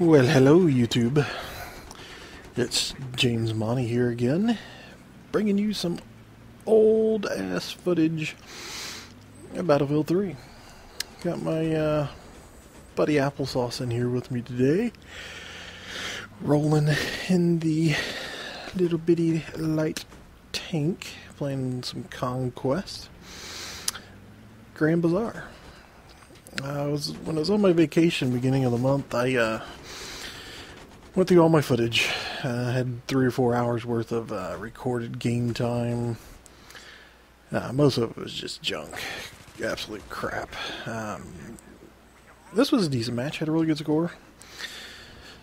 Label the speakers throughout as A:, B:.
A: Well, hello YouTube. It's James Monty here again, bringing you some old ass footage of Battlefield 3. Got my buddy Applesauce in here with me today, rolling in the little bitty light tank, playing some Conquest. Grand Bazaar. When I was on my vacation beginning of the month, I went through all my footage. I had 3 or 4 hours worth of recorded game time. Most of it was just junk. Absolute crap. This was a decent match. Had a really good score.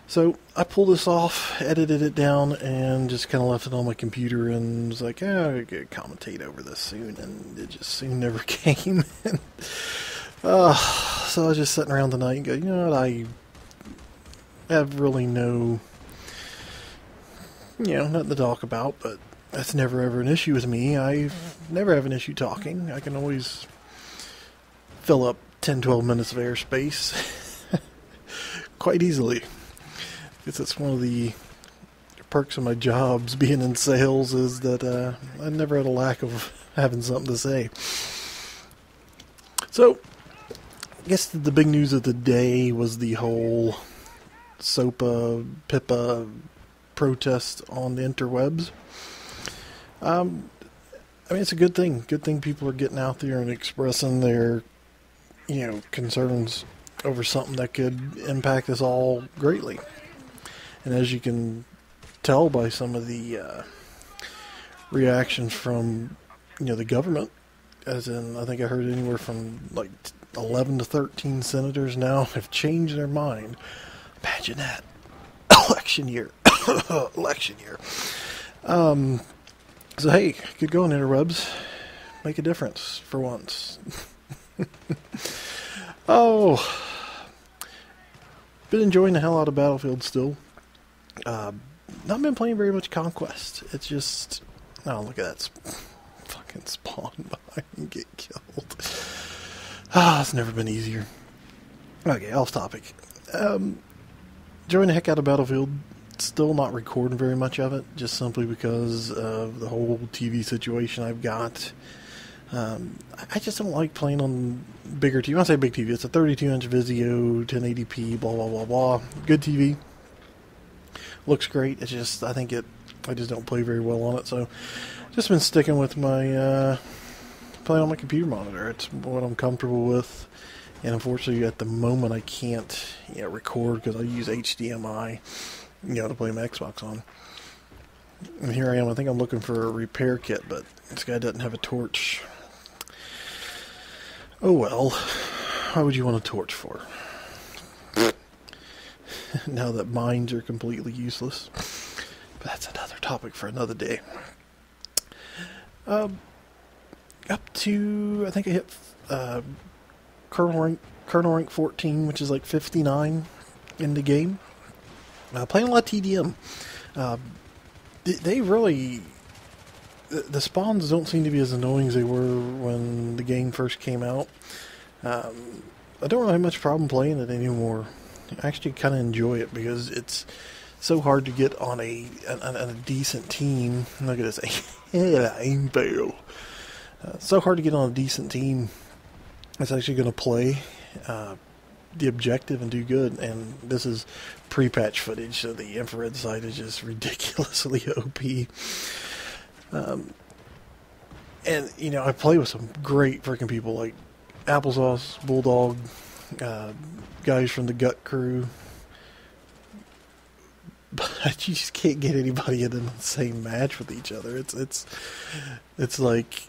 A: So I pulled this off, edited it down, and just kind of left it on my computer and was like, I could commentate over this soon, and it just soon never came. So I was just sitting around tonight and go, you know what, I have really nothing to talk about, but that's never ever an issue with me. I never have an issue talking. I can always fill up 10-12 minutes of airspace quite easily. I guess it's one of the perks of my jobs being in sales is that I never had a lack of having something to say. So, I guess the big news of the day was the whole SOPA, PIPA protest on the interwebs. I mean, it's a good thing. Good thing people are getting out there and expressing their, concerns over something that could impact us all greatly. And as you can tell by some of the reactions from, the government, as in, I think I heard anywhere from like 11 to 13 senators now have changed their mind. Imagine that. Election year. Election year. So hey, could go on interwebs. Make a difference for once. Been enjoying the hell out of Battlefield still. Not been playing very much Conquest. It's just, look at that fucking spawn behind and get killed. It's never been easier. Okay, off topic. Enjoying the heck out of Battlefield. Still not recording very much of it, just simply because of the whole TV situation I've got. I just don't like playing on bigger TV. When I say big TV, it's a 32-inch Vizio, 1080p, blah, blah, blah, blah. Good TV. Looks great. It's just, I just don't play very well on it, so just been sticking with my, playing on my computer monitor. It's what I'm comfortable with. And unfortunately, at the moment, I can't record because I use HDMI, to play my Xbox on. And here I am. I think I'm looking for a repair kit, but this guy doesn't have a torch. Oh well. Why would you want a torch for? Now that mines are completely useless. But that's another topic for another day. Up to, I think I hit Colonel rank 14, which is like 59 in the game. Playing a lot of TDM. They really, the spawns don't seem to be as annoying as they were when the game first came out. I don't really have much problem playing it anymore. I actually kind of enjoy it because it's so hard to get on a decent team. Look at this. Aim fail. So hard to get on a decent team that's actually going to play the objective and do good. And this is pre-patch footage, so the infrared sight is just ridiculously OP. And, I play with some great freaking people like Applesauce, Bulldog, guys from the Gut crew. But you just can't get anybody in the same match with each other. It's like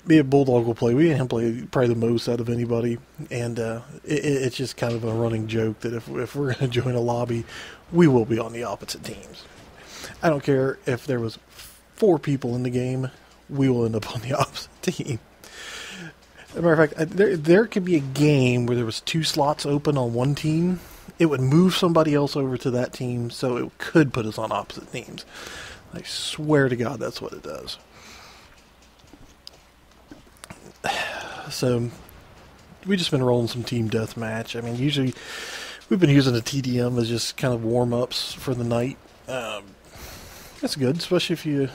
A: me and Bulldog will play. We and play probably the most out of anybody, and it's just kind of a running joke that if we're going to join a lobby, we will be on the opposite teams. I don't care if there was 4 people in the game, we will end up on the opposite team. As a matter of fact, there could be a game where there was 2 slots open on one team. It would move somebody else over to that team, so it could put us on opposite teams. I swear to God, that's what it does. So, we just been rolling some team deathmatch. I mean, usually we've been using the TDM as just kind of warm-ups for the night. That's good, especially if you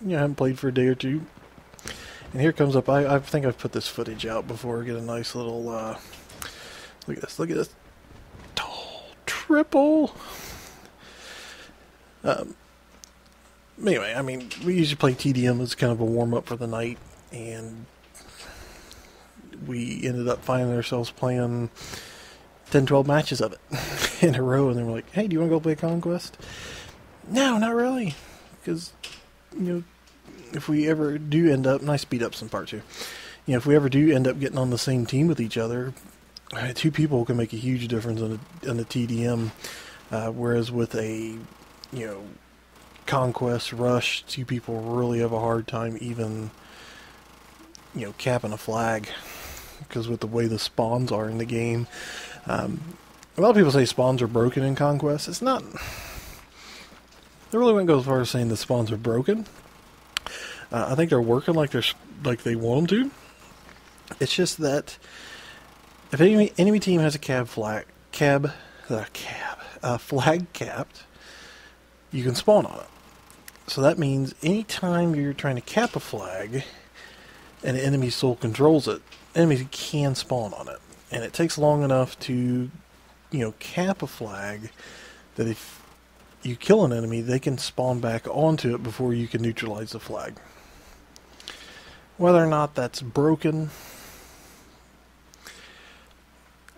A: haven't played for a day or two. And here comes up, I think I've put this footage out before. Get a nice little, look at this. Oh, triple. Anyway, I mean, we usually play TDM as kind of a warm-up for the night, and we ended up finding ourselves playing 10, 12 matches of it in a row, and they were like, hey, do you want to go play Conquest? No, not really, because, if we ever do end up, and I speed up some part too, if we ever do end up getting on the same team with each other, two people can make a huge difference in the TDM, whereas with a, Conquest Rush, two people really have a hard time even, capping a flag, because with the way the spawns are in the game, a lot of people say spawns are broken in Conquest. It's not. They really wouldn't go as far as saying the spawns are broken. I think they're working like they want them to. It's just that if any enemy team has a flag capped, you can spawn on it. So that means anytime you're trying to cap a flag and an enemy sole controls it, enemies can spawn on it. And it takes long enough to, cap a flag that if you kill an enemy, they can spawn back onto it before you can neutralize the flag. Whether or not that's broken,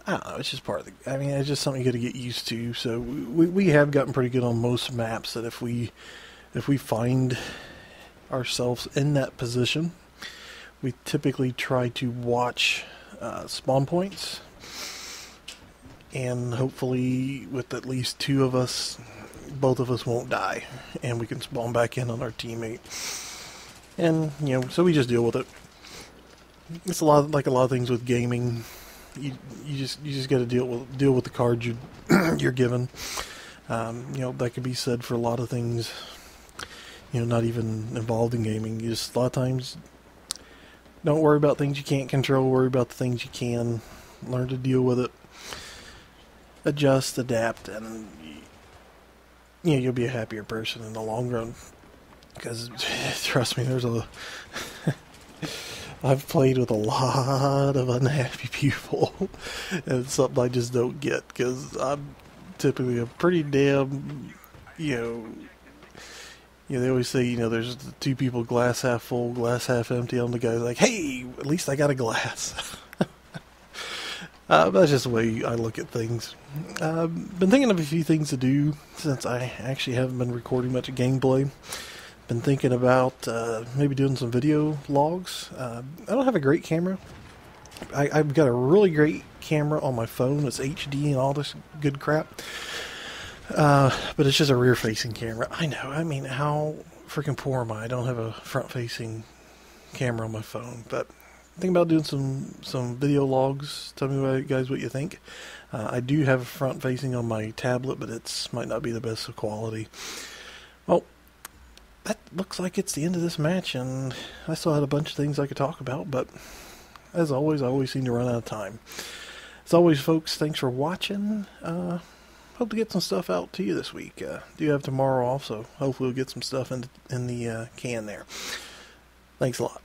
A: I don't know, it's just part of it's just something you got to get used to. So we have gotten pretty good on most maps that if we find ourselves in that position, we typically try to watch spawn points, and hopefully with at least two of us, both of us won't die, and we can spawn back in on our teammate. And so we just deal with it. It's a lot of things with gaming. You just got to deal with the cards you're given. That could be said for a lot of things. Not even involved in gaming. You just a lot of times don't worry about things you can't control. Worry about the things you can. Learn to deal with it. Adjust, adapt, and you'll be a happier person in the long run. Because trust me, I've played with a lot of unhappy people, and it's something I just don't get, because I'm typically a pretty damn, they always say, there's the two people, glass half full, glass half empty. I'm the guy like, hey, at least I got a glass. That's just the way I look at things. Been thinking of a few things to do since I actually haven't been recording much gameplay. Been thinking about maybe doing some video logs. I don't have a great camera. I've got a really great camera on my phone. It's HD and all this good crap. But it's just a rear-facing camera. I know. I mean, how freaking poor am I? I don't have a front-facing camera on my phone. But thinking about doing some video logs. Tell me, guys, what you think. I do have a front-facing on my tablet, but it might not be the best of quality. Well, that looks like it's the end of this match, and I still had a bunch of things I could talk about, but as always, I always seem to run out of time. As always, folks, thanks for watching. Hope to get some stuff out to you this week. Do have tomorrow off, so hopefully we'll get some stuff in the can there. Thanks a lot.